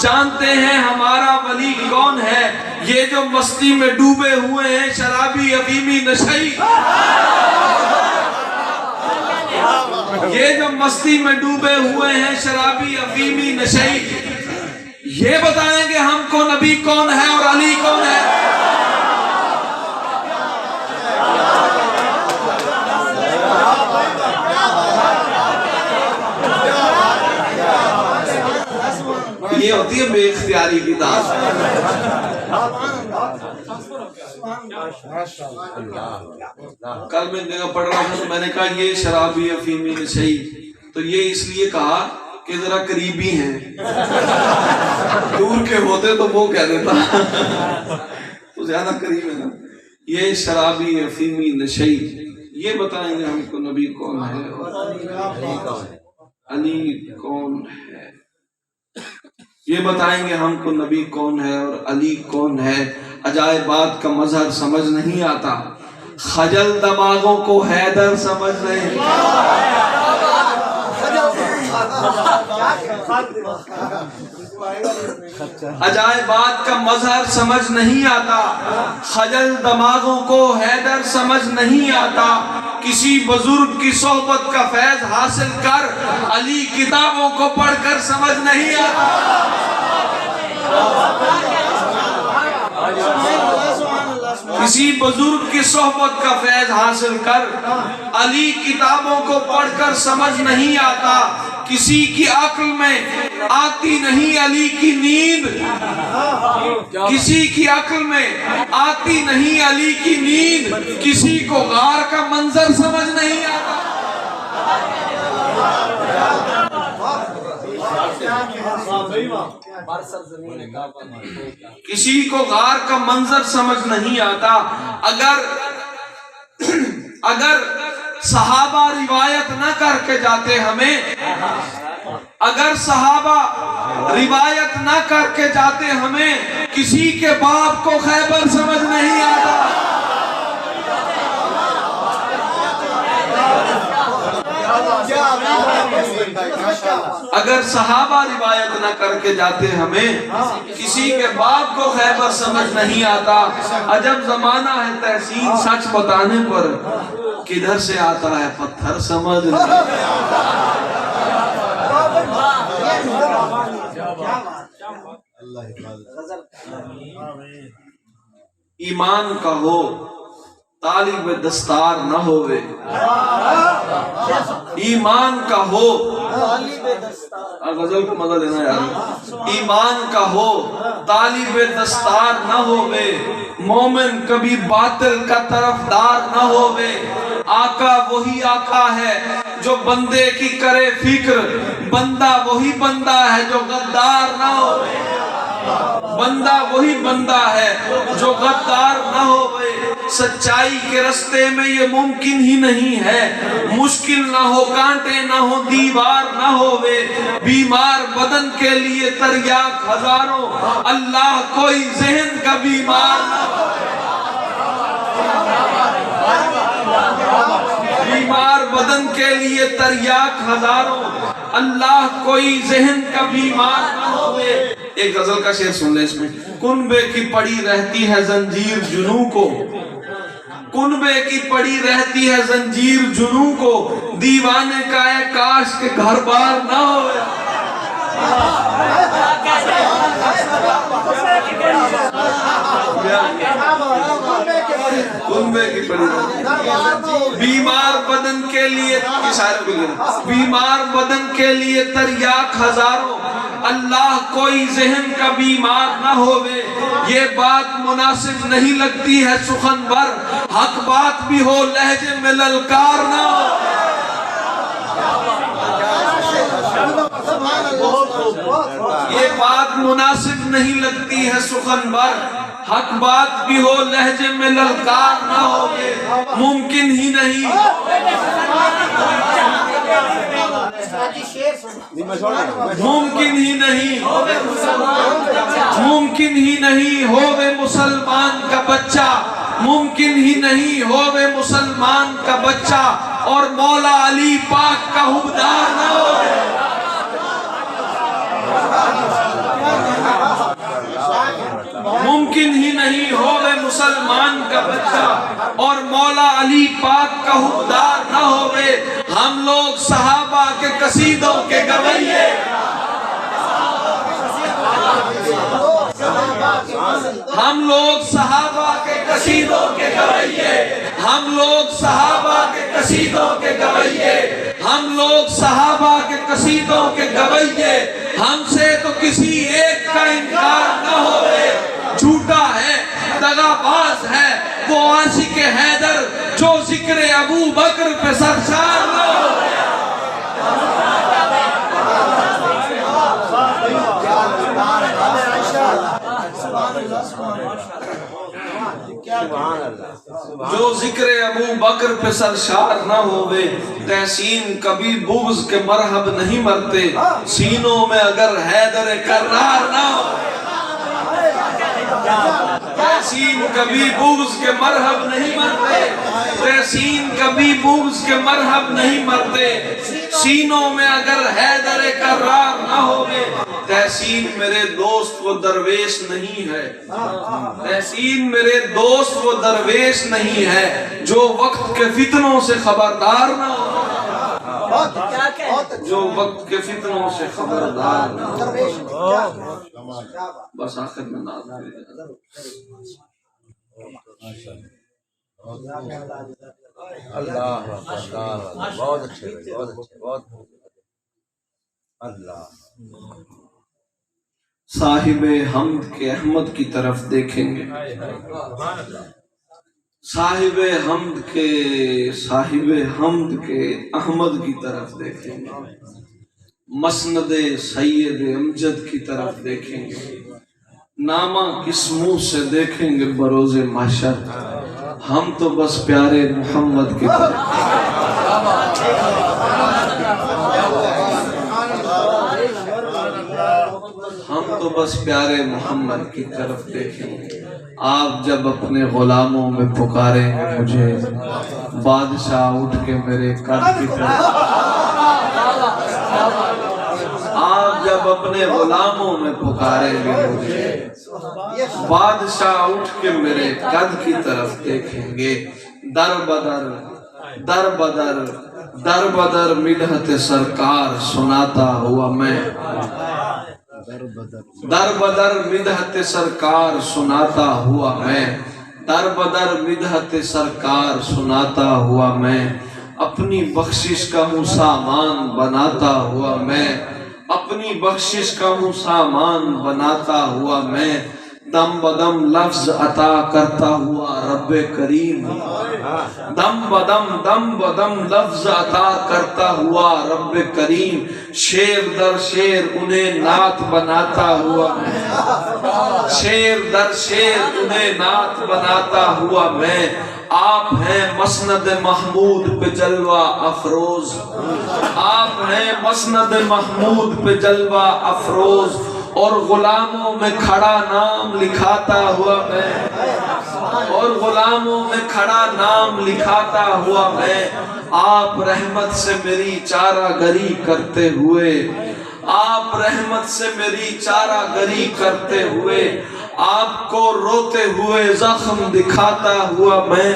جانتے ہیں ہمارا ولی کون ہے. یہ جو مستی میں ڈوبے ہوئے ہیں شرابی افیمی نشئی, یہ جو مستی میں ڈوبے ہوئے ہیں شرابی افیمی نشئی, یہ بتائیں گے ہم کو نبی کون ہے اور علی کون ہے. یہ ہوتی ہے بے اختیاری کی داس. کل میں جگہ پڑھ رہا ہوں تو میں نے کہا یہ شرابی افیمی نشئی, تو یہ اس لیے کہا کہ ذرا قریبی ہیں, دور کے ہوتے تو وہ کہہ دیتا تو زیادہ قریب ہے نا. یہ شرابی افیمی نشئی, یہ بتائیں گے ہم کو نبی کون ہے اور علی کون ہے. یہ بتائیں گے ہم کو نبی کون ہے اور علی کون ہے. عجائبات کا مظہر سمجھ نہیں آتا, خجل دماغوں کو حیدر سمجھ نہیں. عجائبات کا مظہر سمجھ نہیں آتا, خجل دماغوں کو حیدر سمجھ نہیں آتا. کسی بزرگ کی صحبت کا فیض حاصل کر, علی کتابوں کو پڑھ کر سمجھ نہیں آتا. کسی بزرگ کی صحبت کا فیض حاصل کر, علی کتابوں کو پڑھ کر سمجھ نہیں آتا. کسی کی عقل میں آتی نہیں علی کی نیند, کسی کی عقل میں آتی نہیں علی کی نیند. کسی کو غار کا منظر سمجھ نہیں آتا. کسی کو غار کا منظر سمجھ نہیں آتا. اگر صحابہ روایت نہ کر کے جاتے ہمیں, اگر صحابہ روایت نہ کر کے جاتے ہمیں, کسی کے باپ کو خیبر سمجھ نہیں آتا. اگر صحابہ روایت نہ کر کے جاتے ہمیں, کسی کے باپ کو خیبر سمجھ نہیں آتا. عجب زمانہ ہے تحسین سچ بتانے پر, کدھر سے آتا ہے پتھر سمجھ نہیں آتا. ایمان کا ہو طالب دستار نہ ہوئے, ایمان کا ہو. غزل کو مزہ لینا یار. ایمان کا ہو طالب دستار نہ ہووے، مومن کبھی باطل کا طرفدار نہ ہووے۔ آقا وہی آقا ہے جو بندے کی کرے فکر، بندہ وہی بندہ ہے جو غدار نہ ہووے، بندہ وہی بندہ ہے جو غدار نہ ہووے۔ سچائی کے رستے میں یہ ممکن ہی نہیں ہے، مشکل نہ ہو کانٹے نہ ہو دیوار نہ ہووے۔ بیمار بدن کے لیے تریاک ہزاروں، اللہ کوئی ذہن کا بیمار نہ ہووے۔ بیمار بدن کے لیے تریاک ہزاروں، اللہ کوئی ذہن کا بیمار نہ ہووے۔ ایک غزل کا شعر سن لیں اس میں۔ کنبے کی پڑی رہتی ہے زنجیر جنوں کو، کنبے کی پڑی رہتی ہے زنجیر جنوں کو، دیوانے کا ہے کاش کے گھر بار نہ ہوئے۔ کنبے کی پڑی بیمار بدن کے لیے، بیمار بدن کے لیے تریاک ہزاروں، اللہ کوئی ذہن کا بیمار نہ ہووے۔ یہ بات مناسب نہیں لگتی ہے سخن بر، حق بات بھی ہو لہجے میں للکار نہ ہو۔ یہ بات مناسب نہیں لگتی ہے سخن بر، حق بات بھی ہو لہجے میں للکار نہ ہووے۔ ممکن ہی نہیں، ممکن ہی نہیں، ممکن ہی نہیں ہووے مسلمان کا بچہ، ممکن ہی نہیں ہووے مسلمان کا بچہ، اور مولا علی پاک کا حبدار نہ ہووے۔ ممکن ہی نہیں ہووے مسلمان کا بچہ، اور مولا علی پاک کا حبدار نہ ہووے۔ ہم لوگ صحابہ کے قصیدوں کے گویے، ہم لوگ صحابہ کے قصیدوں کے گویے، ہم لوگ صحابہ کے قصیدوں کے گویے، ہم لوگ صحابہ کے قصیدوں کے گویے۔ ہم سے تو کسی ایک کا انکار نہ ہوئے۔ جھوٹا ہے، دغا باز ہے وہ عاشق حیدر، جو ذکر ابو بکر پہ سرشار نہ ہوئے۔ جو ذکر ابو بکر پہ سرشار نہ ہووے۔ تحسین کبھی بغض کے مرحب نہیں مرتے، سینوں میں اگر حیدر کرار نہ ہووے۔ تحسین کبھی بغض کے مرحب نہیں مرتے، تحسین کبھی بغض کے مرحب نہیں مرتے، سینوں میں اگر حیدر کرار نہ ہووے۔ تحسین میرے دوست وہ درویش نہیں ہے، تحسین میرے دوست وہ درویش نہیں ہے، جو وقت کے فتنوں سے خبردار نہ ہو، جو وقت کے فتنوں سے خبردار نہ ہو۔ بس آخر میں ناز اللہ بہت اچھے، بہت اچھے، بہت اللہ۔ صاحب حمد کے احمد کی طرف دیکھیں گے، صاحب حمد کے احمد کی طرف دیکھیں گے، مسند سید امجد کی طرف دیکھیں گے، نامہ کس منہ سے دیکھیں گے بروز محشر، ہم تو بس پیارے محمد کی طرف ہم تو بس پیارے محمد کی طرف دیکھیں گے۔ آپ جب اپنے غلاموں میں پکاریں گے مجھے، بادشاہ اٹھ کے میرے قد کی طرف، آپ جب اپنے غلاموں میں پکاریں گے مجھے، بادشاہ اٹھ کے میرے قد کی طرف دیکھیں گے۔ در بدر در بدر در بدر مدحت سرکار سناتا ہوا میں، در بدر مدحت سرکار سناتا ہوا میں، در بدر مدحت سرکار سناتا ہوا میں، اپنی بخشش کا ہوں سامان بناتا ہوا میں، اپنی بخشش کا منہ سامان بناتا ہوا میں، دم بدم لفظ عطا کرتا ہوا رب کریم، دم بدم لفظ عطا کرتا ہوا رب کریم، شیر در شیر انہیں نعت بناتا ہوا میں، شیر در شیر انہیں نعت بناتا ہوا میں، آپ ہیں مسند محمود پہ جلوہ افروز، آپ ہیں مسند محمود پہ جلوہ افروز، اور غلاموں میں کھڑا نام لکھاتا ہوا میں، اور غلاموں میں کھڑا نام لکھاتا ہوا میں، آپ رحمت سے میری چارہ گری کرتے ہوئے، آپ رحمت سے میری چارہ گری کرتے ہوئے، آپ کو روتے ہوئے زخم دکھاتا ہوا میں،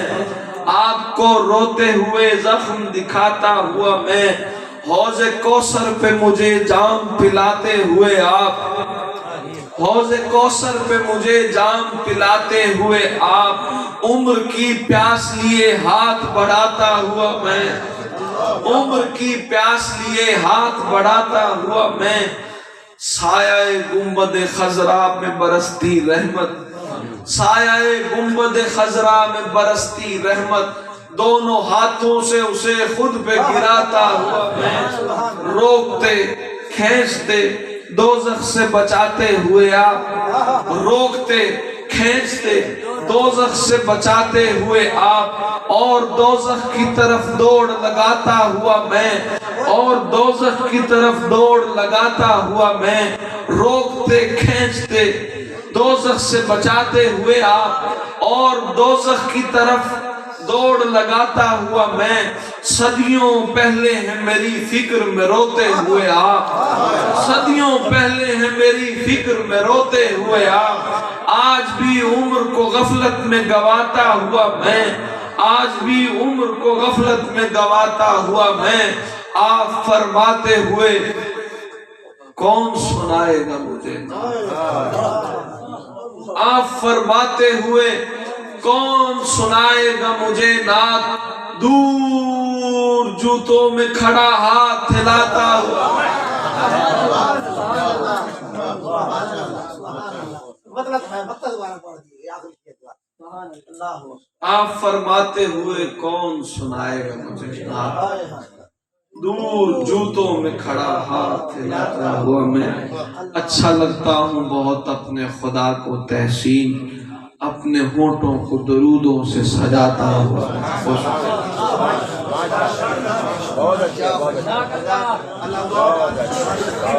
آپ کو روتے ہوئے زخم دکھاتا ہوا میں، حوض کوثر پہ مجھے جام پلاتے ہوئے آپ، حوض کوثر پہ مجھے جام پلاتے ہوئے آپ، عمر کی پیاس لیے ہاتھ بڑھاتا ہوا میں، عمر کی پیاس لیے ہاتھ بڑھاتا ہوا میں، سایہ گنبد خضرا میں برستی رحمت، سایہ گنبد خضرا میں برستی رحمت، دونوں ہاتھوں سے اسے خود پہ گراتا ہوا میں، روکتے کھینچتے دوزخ سے بچاتے ہوئے آپ، روکتے کھینچتے دوزخ سے بچاتے ہوئے آپ، اور دوزخ کی طرف دوڑ لگاتا ہوا میں، اور دوزخ کی طرف دوڑ لگاتا ہوا میں، روکتے کھینچتے دوزخ سے بچاتے ہوئے آپ، اور دوزخ کی طرف دوڑ لگاتا ہوا میں، صدیوں پہلے ہیں میری فکر میں روتے ہوئے آپ، صدیوں پہلے ہیں میری فکر میں روتے ہوئے آپ، آج بھی عمر کو غفلت میں گواتا ہوا میں، آج بھی عمر کو غفلت میں گواتا ہوا میں، آپ فرماتے ہوئے کون سنائے گا مجھے نعت، آپ فرماتے ہوئے کون سنائے گا مجھے نعت، دور جوتوں میں کھڑا ہاتھ ہلاتا ہوا، آپ فرماتے ہوئے کون سنائے گا مجھے نعت، دور جوتوں میں کھڑا ہاتھ ہلاتا ہوا میں، اچھا لگتا ہوں بہت اپنے خدا کو تحسین، اپنے ہونٹوں کو درودوں سے سجاتا ہوا۔